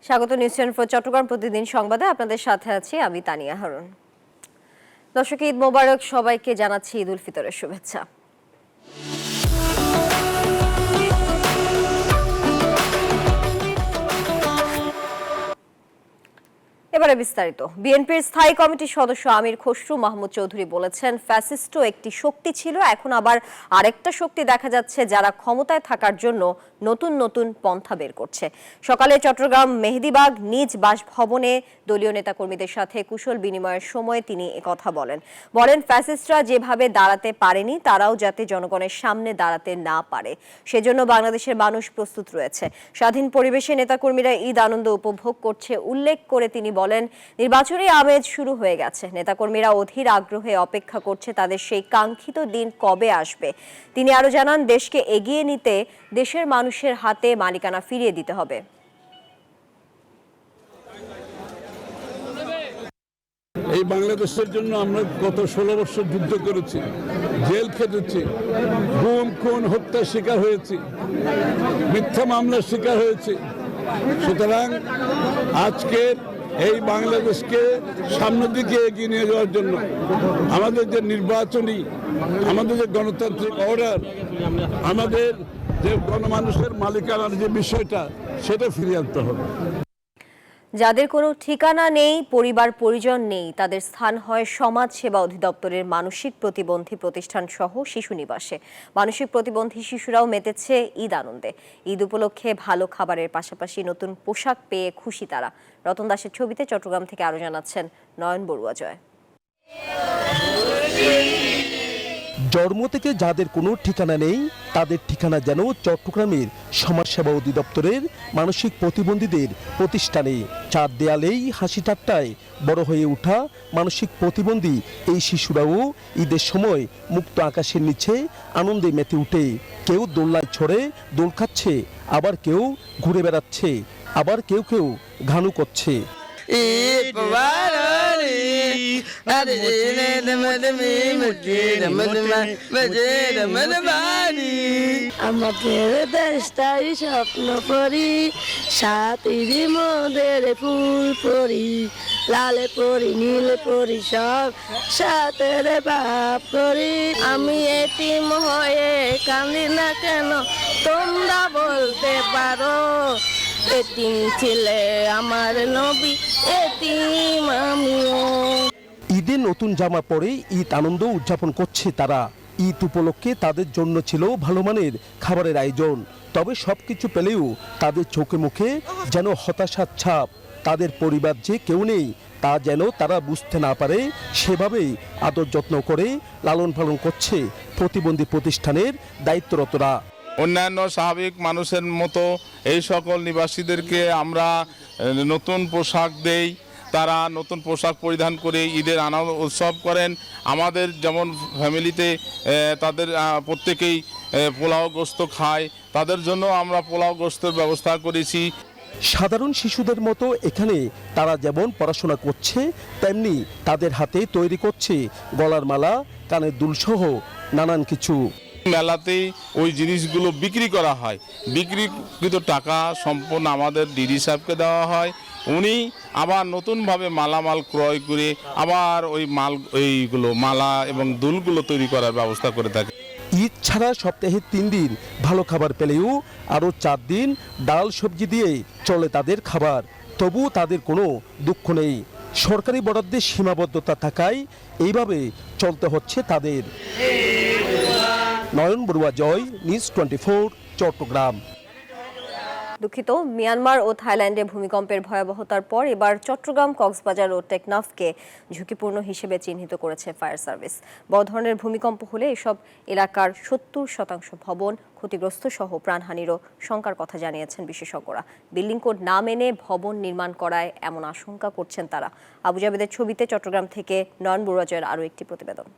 স্বাগত নিউজ 24 চট্টগ্রাম প্রতিদিন সংবাদে আপনাদের সাথে আছি আমি তানিয়া হারুন। দর্শক, ঈদ মোবারক, সবাইকে জানাচ্ছি ঈদ উল ফিতরের শুভেচ্ছা। এবারে বিস্তারিত। বিএনপির স্থায়ী কমিটির সদস্য আমির খসরু মাহমুদ চৌধুরী বলেছেন, ফ্যাসিস্টও একটি শক্তি ছিল, এখন আবার আরেকটা শক্তি দেখা যাচ্ছে যারা ক্ষমতায় থাকার জন্য নতুন নতুন পন্থা বের করছে। সকালে চট্টগ্রাম মেহেদীবাগ নিজ বাসভবনে দলীয় নেতাকর্মীদের সাথে কুশল বিনিময়ের সময় তিনি একথা বলেন ফ্যাসিস্টরা যেভাবে দাঁড়াতে পারেনি তারাও যাতে জনগণের সামনে দাঁড়াতে না পারে সেজন্য বাংলাদেশের মানুষ প্রস্তুত রয়েছে। স্বাধীন পরিবেশে নেতাকর্মীরা ঈদ আনন্দ উপভোগ করছে উল্লেখ করে তিনি বলেন, নির্বাচনী আমেজ শুরু হয়ে গেছে, নেতাকর্মীরা অধীর আগ্রহে অপেক্ষা করছে তাদের সেই কাঙ্ক্ষিত দিন কবে আসবে। তিনি আরো জানান, দেশকে এগিয়ে নিতে দেশের মানুষের হাতে মালিকানা ফিরিয়ে দিতে হবে। এই বাংলাদেশের জন্য আমরা গত 16 বছর যুদ্ধ করেছি, জেল খেটেছি, গুম খুন হত্যার শিকার হয়েছি, মিথ্যা মামলার শিকার হয়েছি। সুতরাং আজকের এই বাংলাদেশকে সামনের দিকে এগিয়ে নিয়ে যাওয়ার জন্য আমাদের যে নির্বাচনী, আমাদের যে গণতান্ত্রিক অর্ডার, আমাদের যে গণমানুষের মালিকানার যে বিষয়টা, সেটা ফিরিয়ে আনতে হবে। যাদের কোনো ঠিকানা নেই, পরিবার পরিজন নেই, তাদের স্থান হয় সমাজ সেবা অধিদপ্তরের মানসিক প্রতিবন্ধী প্রতিষ্ঠান সহ শিশু নিবাসে। মানসিক প্রতিবন্ধী শিশুরাও মেতেছে ঈদ আনন্দে। ঈদ উপলক্ষে ভালো খাবারের পাশাপাশি নতুন পোশাক পেয়ে খুশি তারা। রতন দাসের ছবিতে চট্টগ্রাম থেকে আরো জানাচ্ছেন নয়ন বড়ুয়া জয়। জন্ম থেকে যাদের কোনো ঠিকানা নেই তাদের ঠিকানা যেন চট্টগ্রামের সমাজসেবা অধিদপ্তরের মানসিক প্রতিবন্ধীদের প্রতিষ্ঠানে। চার দেয়ালেই হাসি ঠাট্টায় বড় হয়ে ওঠা মানসিক প্রতিবন্ধী এই শিশুরাও ঈদের সময় মুক্ত আকাশের নিচে আনন্দে মেতে উঠে। কেউ দোলনায় ছড়ে দোল খাচ্ছে, আবার কেউ ঘুরে বেড়াচ্ছে, আবার কেউ কেউ ঘানু করছে। আমাদের দেশটাই স্বপ্ন পরি, সাথী মোদের ফুল পরি, লালে পরি নীলে পরি সব সাথে ভাব করি। আমি এতিম হয়ে কাঁদি না কেন, তোমরা বলতে পারো, এতিম ছিলে আমার নবী, এতিম আমিও। ঈদে নতুন জামা পরে ঈদ আনন্দ উদযাপন করছে তারা। ঈদ উপলক্ষে তাদের জন্য ছিল ভালো মানের খাবারের আয়োজন, তবে সবকিছু পেলেও তাদের চোখে মুখে যেন হতাশার ছাপ। তাদের পরিবার যে কেউ নেই তা যেন তারা বুঝতে না পারে, সেভাবেই আদর যত্ন করে লালন পালন করছে প্রতিবন্ধী প্রতিষ্ঠানের দায়িত্বরতরা। অন্যান্য স্বাভাবিক মানুষের মতো এই সকল নিবাসীদেরকে আমরা নতুন পোশাক দেই, তারা নতুন পোশাক পরিধান করে ঈদের আনন্দ উৎসব করেন। আমাদের যেমন ফ্যামিলিতে তাদের প্রত্যেকেই পোলাও গোস্ত খায়, তাদের জন্য আমরা পোলাও গোস্তের ব্যবস্থা করেছি। সাধারণ শিশুদের মতো এখানে তারা যেমন পড়াশোনা করছে, তেমনি তাদের হাতে তৈরি করছে গলার মালা, কানের দুলসহ নানান কিছু। মেলাতেই ওই জিনিসগুলো বিক্রি করা হয়, বিক্রিকৃত টাকা সম্পূর্ণ আমাদের ডিডি সাহেবকে দেওয়া হয়। উনি আবার নতুনভাবে মালামাল ক্রয় করে আবার ওই এইগুলো মালা এবং দুলগুলো তৈরি করার ব্যবস্থা করে থাকে। ঈদ ছাড়া সপ্তাহে 3 দিন ভালো খাবার পেলেও আরও 4 দিন ডাল সবজি দিয়ে চলে তাদের খাবার, তবু তাদের কোনো দুঃখ নেই। সরকারি বরাদ্দের সীমাবদ্ধতা থাকায় এইভাবে চলতে হচ্ছে তাদের। নয়ন বড়ুয়া জয়, নিউজ 24 চট্টগ্রাম। দুঃখিত, মিয়ানমার ও থাইল্যান্ডে ভূমিকম্পের ভয়াবহতার পর এবার চট্টগ্রাম, কক্সবাজার ও টেকনাফকে ঝুঁকিপূর্ণ হিসেবে চিহ্নিত করেছে ফায়ার সার্ভিস। বড় ধরনের ভূমিকম্প হলে এসব এলাকার 70% ভবন ক্ষতিগ্রস্ত সহ প্রাণহানিরও শঙ্কার কথা জানিয়েছেন বিশেষজ্ঞরা। বিল্ডিং কোড না মেনে ভবন নির্মাণ করায় এমন আশঙ্কা করছেন তারা। আবু জাবেদের ছবিতে চট্টগ্রাম থেকে নয়ন বড়ুয়া জয়ের আরও একটি প্রতিবেদন।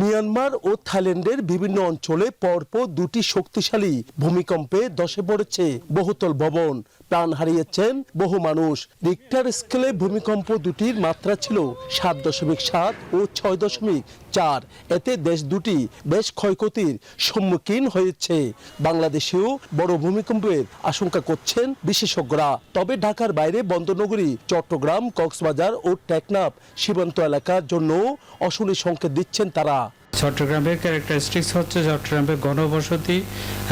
মিয়ানমার ও থাইল্যান্ডের বিভিন্ন অঞ্চলে পরপর 2টি শক্তিশালী ভূমিকম্পে ধসে পড়েছে বহুতল ভবন। প্রাণ হারিয়েছেন বহু মানুষ। রিক্টার স্কেলে ভূমিকম্প দুটির মাত্রা ছিল 7.7 ও 6.4। এতে দেশ দুটি বেশ ক্ষয়ক্ষতির সম্মুখীন হয়েছে। বাংলাদেশেও বড় ভূমিকম্পের আশঙ্কা করছেন বিশেষজ্ঞরা। তবে ঢাকার বাইরে বন্দরনগরী চট্টগ্রাম, কক্সবাজার ও টেকনাফ সীমান্ত এলাকার জন্য অশনি সংকেত দিচ্ছেন তারা। চট্টগ্রামের ক্যারেক্টারিস্টিক্স হচ্ছে চট্টগ্রামের ঘনবসতি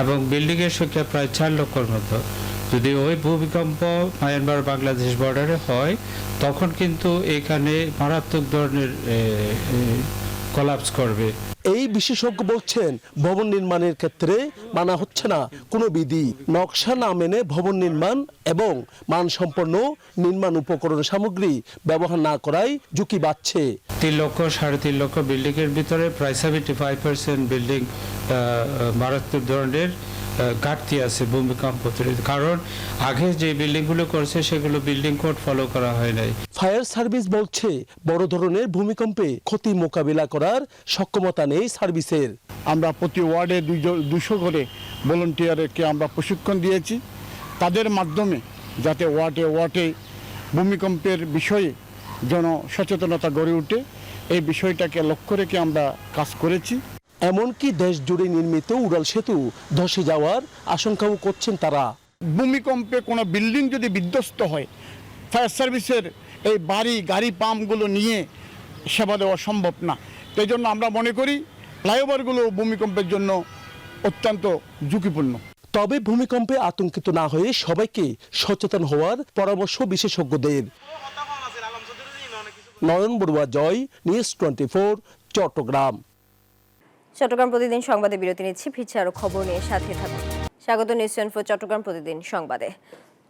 এবং বিল্ডিংয়ের সংখ্যা প্রায় 4 লক্ষের মতো। যদি ওই ভূমিকম্প মায়ানমার বাংলাদেশ বর্ডারে হয় তখন কিন্তু এখানে মারাত্মক ধরনের কোলাপস করবে। এই বিশেষজ্ঞ বলছেন ভবন নির্মাণের ক্ষেত্রে মানা হচ্ছে না কোনো বিধি। নকশা না মেনে ভবন নির্মাণ এবং মানসম্পন্ন নির্মাণ উপকরণ সামগ্রী ব্যবহার না করায় ঝুঁকি বাড়ছে। 3 লক্ষ 3.5 লক্ষ বিল্ডিং এর ভিতরে প্রায় 75% বিল্ডিং মারাত্মক ধরনের ঘাটতি আছে ভূমিকম্প। কারণ আগে যে বিল্ডিংগুলো করছে সেগুলো বিল্ডিং কোড ফলো করা হয় নাই। ফায়ার সার্ভিস বলছে বড় ধরনের ভূমিকম্পে ক্ষতি মোকাবিলা করার সক্ষমতা নেই সার্ভিসের। আমরা প্রতি ওয়ার্ডে 200 করে ভলান্টিয়ারকে আমরা প্রশিক্ষণ দিয়েছি, তাদের মাধ্যমে যাতে ওয়ার্ডে ওয়ার্ডে ভূমিকম্পের বিষয়ে জনসচেতনতা গড়ে ওঠে, এই বিষয়টাকে লক্ষ্য রেখে আমরা কাজ করেছি। এমনকি দেশ জুড়ে নির্মিত উড়াল সেতু ধসে যাওয়ার আশঙ্কাও করছেন তারা। ভূমিকম্পে কোনো বিল্ডিং যদি বিধ্বস্ত হয়, ফায়ার সার্ভিসের এই গাড়ি পাম্পগুলো নিয়ে সেবা দেওয়া সম্ভব না। সেই জন্য আমরা মনে করি ফ্লাইওভারগুলো ভূমিকম্পের জন্য অত্যন্ত ঝুঁকিপূর্ণ। তবে ভূমিকম্পে আতঙ্কিত না হয়ে সবাইকে সচেতন হওয়ার পরামর্শ বিশেষজ্ঞদের। নয়ন বড়ুয়া, জয়, নিউজ 24, চট্টগ্রাম। চট্টগ্রাম প্রতিদিন সংবাদে বিরতি নিচ্ছি, ফিরছে আরো খবর নিয়ে, সাথে থাকুন। স্বাগত নিউজ 24 চট্টগ্রাম প্রতিদিন সংবাদে।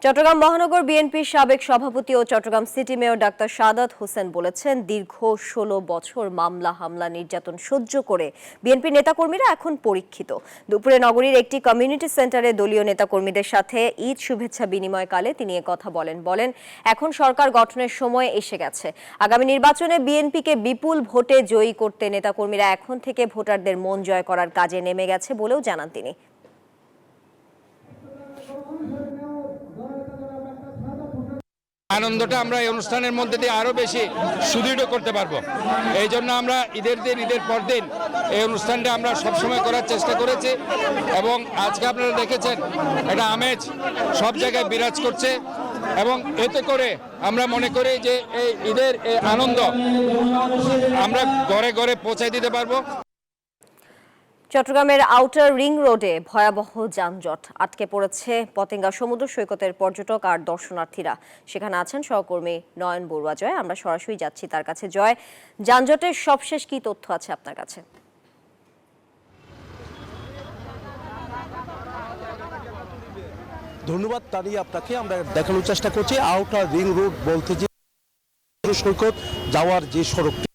চট্টগ্রাম মহানগর বিএনপির সাবেক সভাপতি ও Chattogram city mayor doctor Sadat Hossain বলেছেন, দীর্ঘ 16 বছর মামলা হামলা নির্যাতন সহ্য করে বিএনপির নেতাকর্মীরা এখন পরীক্ষিত। দুপুরে নগরীর একটি কমিউনিটি সেন্টারে দলীয় নেতাকর্মীদের সাথে ঈদ শুভেচ্ছা বিনিময়কালে তিনি কথা বলেন এখন সরকার গঠনের সময় এসে গেছে। আগামী নির্বাচনে বিএনপিকে বিপুল ভোটে জয়ী করতে নেতাকর্মীরা এখন থেকে ভোটারদের মন জয় করার কাজে নেমে গেছে বলেও জানান তিনি। আনন্দটা আমরা এই অনুষ্ঠানের মধ্যে দিয়ে আরো বেশি সুদৃঢ় করতে পারবো। এই জন্য আমরা ঈদের পর দিন এই অনুষ্ঠানটা আমরা সবসময় করার চেষ্টা করেছি এবং আজকে আপনারা দেখেছেন এটা আমেজ সব জায়গায় বিরাজ করছে এবং এতে করে আমরা মনে করি যে এই ঈদের এই আনন্দ আমরা ঘরে ঘরে পৌঁছায় দিতে পারবো। চট্টগ্রামের আউটার রিং রোডে ভয়াবহ যানজট, আটকে পড়েছে পতেঙ্গা সমুদ্র সৈকতের পর্যটক আর দর্শনার্থীরা। সেখানে আছেন সহকর্মী নয়ন বড়ুয়া। জয়, আমরা সরাসরি যাচ্ছি তার কাছে। জয়, যানজটের সবশেষ কি তথ্য আছে আপনার কাছে? ধন্যবাদ তানি আপনাকে। আমরা দেখানোর চেষ্টা করছি আউটার রিং রোড বলতে যে সৈকত যাওয়ার যে সড়কটি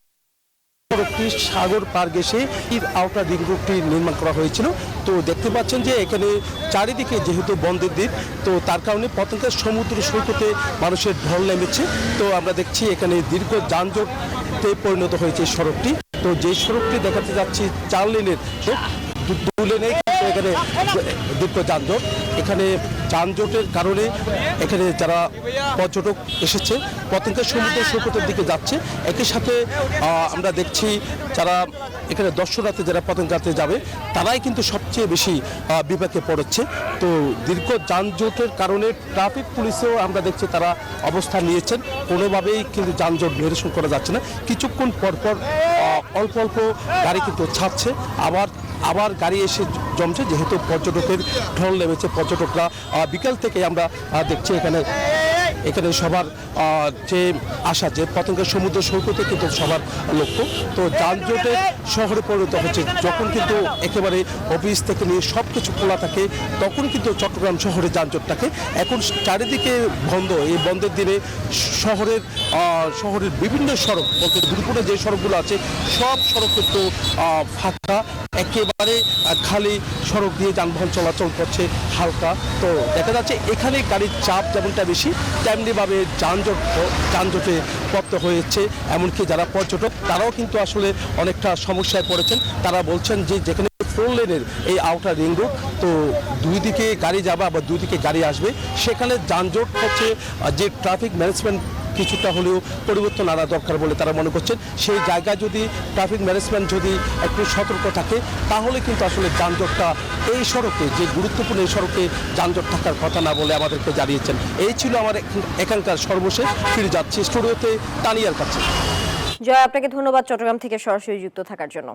সাগর পার ঘেঁষে আউটার রিং রোডটি নির্মাণ করা হয়েছিল। তো দেখতে পাচ্ছেন যে এখানে চারিদিকে যেহেতু বন্ধের দ্বীপ, তো তার কারণে পতেঙ্গা সমুদ্র সৈকতে মানুষের ঢল নেমেছে। তো আমরা দেখছি এখানে দীর্ঘ যানজটে পরিণত হয়েছে সড়কটি। তো যে সড়কটি দেখাতে যাচ্ছি 4 লেনের, 2 লেনে এখানে দীর্ঘ যানজট। এখানে যানজটের কারণে এখানে যারা পর্যটক এসেছে পতেঙ্গা সমুদ্র সৈকতের দিকে যাচ্ছে, একই সাথে আমরা দেখছি যারা এখানে দর্শনার্থী যারা পতেঙ্গাতে যাবে তারাই কিন্তু সবচেয়ে বেশি বিপাকে পড়েছে। তো দীর্ঘ যানজটের কারণে ট্রাফিক পুলিশেও আমরা দেখছি তারা অবস্থান নিয়েছেন, কোনোভাবেই কিন্তু যানজট নিরসন করা যাচ্ছে না। কিছুক্ষণ পরপর অল্প অল্প গাড়ি কিন্তু ছাড়ছে, আবার গাড়ি এসে জমছে, যেহেতু পর্যটকের ঢল নেমেছে। পর্যটকরা বিকাল থেকে আমরা দেখছি এখানে সবার যে আশা যে পতেঙ্গা সমুদ্র সৈকতে কিন্তু সবার লক্ষ্য। তো যানজটে শহরে পরিণত হচ্ছে। যখন কিন্তু একেবারে অফিস থেকে নিয়ে সব কিছু খোলা থাকে তখন কিন্তু চট্টগ্রাম শহরে যানজট থাকে। এখন চারিদিকে বন্ধ। এই বন্ধের দিনে শহরের বিভিন্ন সড়ক বলতে দুর্গপুরে যে সড়কগুলো আছে সব সড়ক কিন্তু ফাঁকা, একেবারে খালি সড়ক দিয়ে যানবাহন চলাচল করছে হালকা। তো দেখা যাচ্ছে এখানে গাড়ির চাপ যেমনটা বেশি তেমনিভাবে যানজটে পড়তে হয়েছে। এমনকি যারা পর্যটক তারাও কিন্তু আসলে অনেকটা সমস্যায় পড়েছেন। তারা বলছেন যে যেখানে 4 লেনের এই আউটার রিং রোড, তো দুই দিকে গাড়ি যাবে আবার দুই দিকে গাড়ি আসবে, সেখানে যানজট হচ্ছে, যে ট্রাফিক ম্যানেজমেন্ট কিছুটা হলেও পরিবর্তন আনা দরকার বলে তারা মনে করছেন। সেই জায়গায় যদি ট্রাফিক ম্যানেজমেন্ট যদি একটু সতর্ক থাকে তাহলে কিন্তু আসলে যানজটটা এই সড়কে, যে গুরুত্বপূর্ণ এই সড়কে যানজট থাকার কথা না বলে আমাদেরকে জানিয়েছেন। এই ছিল আমার এখানকার সর্বশেষ। ফিরে যাচ্ছি স্টুডিওতে তানিয়ার কাছে। জয়, আপনাকে ধন্যবাদ চট্টগ্রাম থেকে সরাসরি যুক্ত থাকার জন্য।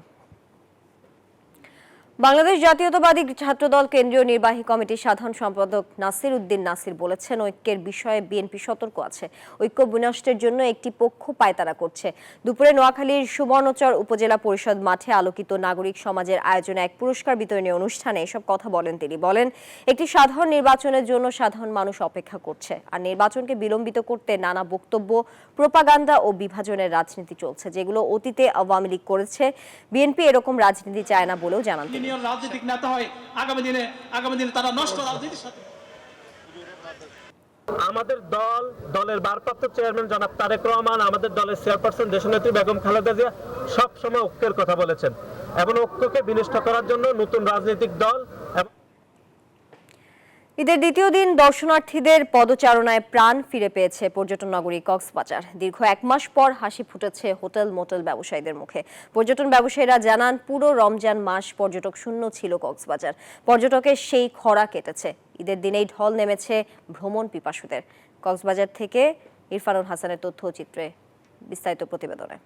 বাংলাদেশ জাতীয়তাবাদী ছাত্রদল কেন্দ্রীয় নির্বাহী কমিটির সাধারণ সম্পাদক নাসির উদ্দিন নাসির বলেছেন, ঐক্যের বিষয়ে বিএনপি সতর্ক আছে। ঐক্য বিনষ্টের জন্য একটি পক্ষ পায়তারা করছে। দুপুরে নোয়াখালীর সুবর্ণচর উপজেলা পরিষদ মাঠে আলোকিত নাগরিক সমাজের আয়োজনে এক পুরস্কার বিতরণী অনুষ্ঠানে এসব কথা বলেন তিনি। বলেন, একটি সাধারণ নির্বাচনের জন্য সাধারণ মানুষ অপেক্ষা করছে, আর নির্বাচনকে বিলম্বিত করতে নানা বক্তব্য, প্রোপাগান্ডা ও বিভাজনের রাজনীতি চলছে, যেগুলো অতীতে আওয়ামী লীগ করেছে। বিএনপি এরকম রাজনীতি চায় না বলেও জানান তিনি। রাজনৈতিক নেতা হয় আগামী দিনে তারা নষ্ট রাজনীতির সাথে। আমাদের দলের ভারপ্রাপ্ত চেয়ারম্যান জনাব তারেক রহমান, আমাদের দলের চেয়ারপারসন দেশনেত্রী বেগম খালেদা জিয়া সব সময় ঐক্যের কথা বলেছেন এবং ঐক্যকে বিনষ্ট করার জন্য নতুন রাজনৈতিক দল। ঈদের দ্বিতীয় দিন দর্শনার্থীদের পদচারণায় প্রাণ ফিরে পেয়েছে পর্যটন নগরী কক্সবাজার। দীর্ঘ 1 মাস পর হাসি ফুটেছে হোটেল মোটেল ব্যবসায়ীদের মুখে। পর্যটন ব্যবসায়ীরা জানান, পুরো রমজান মাস পর্যটক শূন্য ছিল কক্সবাজার। পর্যটকের সেই খরা কেটেছে। ঈদের দিনেই ঢল নেমেছে ভ্রমণ পিপাসুদের। কক্সবাজার থেকে ইরফানুল হাসানের তথ্যচিত্রে বিস্তারিত প্রতিবেদনে।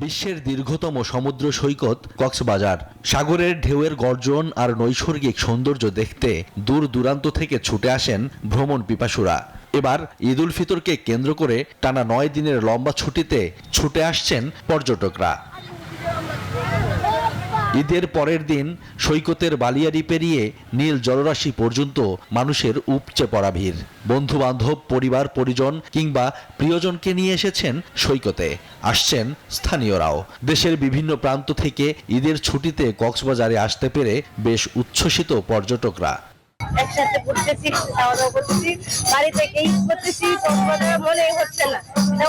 বিশ্বের দীর্ঘতম সমুদ্র সৈকত কক্সবাজার। সাগরের ঢেউয়ের গর্জন আর নৈসর্গিক সৌন্দর্য দেখতে দূর দূরান্ত থেকে ছুটে আসেন ভ্রমণ পিপাসুরা। এবার ঈদ উল ফিতরকে কেন্দ্র করে টানা 9 দিনের লম্বা ছুটিতে ছুটে আসছেন পর্যটকরা। ঈদের পরের দিন সৈকতের বালিয়াড়ি পেরিয়ে নীল জলরাশি পর্যন্ত মানুষের উপচে পড়া ভিড়। বন্ধু বান্ধব, পরিবার পরিজন কিংবা প্রিয়জনকে নিয়ে এসেছেন সৈকতে, আসছেন স্থানীয়রাও। দেশের বিভিন্ন প্রান্ত থেকে ঈদের ছুটিতে কক্সবাজারে আসতে পেরে বেশ উচ্ছ্বসিত পর্যটকরা। একসাথে ঘুরতেছি, খাওয়া দাওয়া করতেছি, বাড়ি থেকেই করতেছি, মনে হচ্ছে না,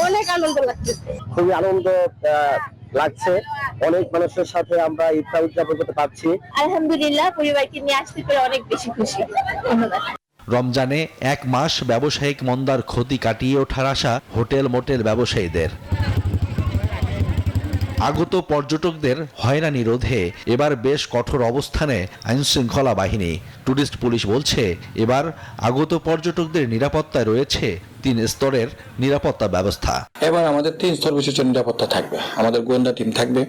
অনেক আনন্দ লাগতেছে। খুবই আনন্দ লাগছে, অনেক মানুষের সাথে আমরা ইফতার উদযাপন করতে পারছি। আলহামদুলিল্লাহ, পরিবারকে নিয়ে আসতে পেরে অনেক বেশি খুশি। ধন্যবাদ। রমজানে 1 মাস ব্যবসায়িক মন্দার ক্ষতি কাটিয়ে ওঠার আশা হোটেল মোটেল ব্যবসায়ীদের। আগত পর্যটকদের হয়রানি রোধে এবার বেশ কঠোর অবস্থানে আইনশৃঙ্খলা বাহিনী। টুরিস্ট পুলিশ বলছে, এবার আগত পর্যটকদের নিরাপত্তায় রয়েছে 3 স্তরের নিরাপত্তা ব্যবস্থা। এবার আমাদের 3 স্তর বিশিষ্ট নিরাপত্তা থাকবে। আমাদের গোয়েন্দা টিম থাকবে,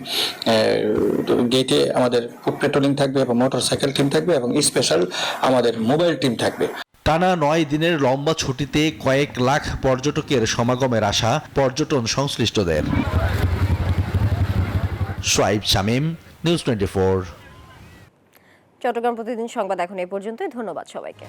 গেটে আমাদের ফুট পেট্রোলিং থাকবে এবং মোটরসাইকেল টিম থাকবে এবং স্পেশাল আমাদের মোবাইল টিম থাকবে। টানা 9 দিনের লম্বা ছুটিতে কয়েক লাখ পর্যটকের সমাগমের আশা পর্যটন সংশ্লিষ্টদের। সোয়াইব শামীম, নিউজ 24। চট্টগ্রাম প্রতিদিন সংবাদ এখন এই পর্যন্তই। ধন্যবাদ সবাইকে।